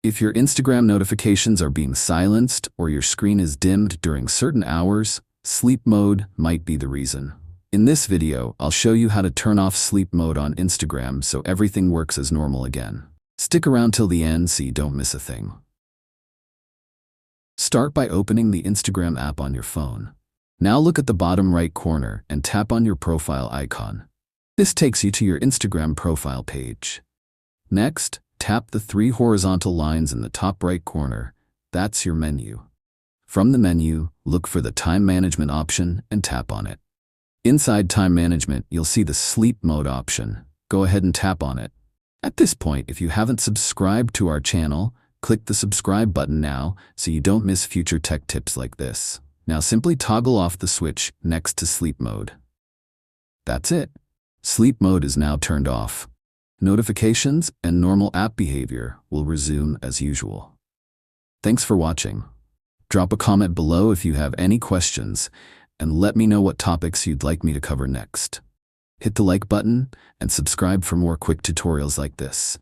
If your Instagram notifications are being silenced or your screen is dimmed during certain hours, sleep mode might be the reason. In this video, I'll show you how to turn off sleep mode on Instagram so everything works as normal again. Stick around till the end so you don't miss a thing. Start by opening the Instagram app on your phone. Now look at the bottom right corner and tap on your profile icon. This takes you to your Instagram profile page. Next, tap the 3 horizontal lines in the top right corner. That's your menu. From the menu, look for the time management option and tap on it. Inside time management, you'll see the sleep mode option. Go ahead and tap on it. At this point, if you haven't subscribed to our channel, click the subscribe button now so you don't miss future tech tips like this. Now simply toggle off the switch next to sleep mode. That's it. Sleep mode is now turned off. Notifications and normal app behavior will resume as usual. Thanks for watching. Drop a comment below if you have any questions and let me know what topics you'd like me to cover next. Hit the like button and subscribe for more quick tutorials like this.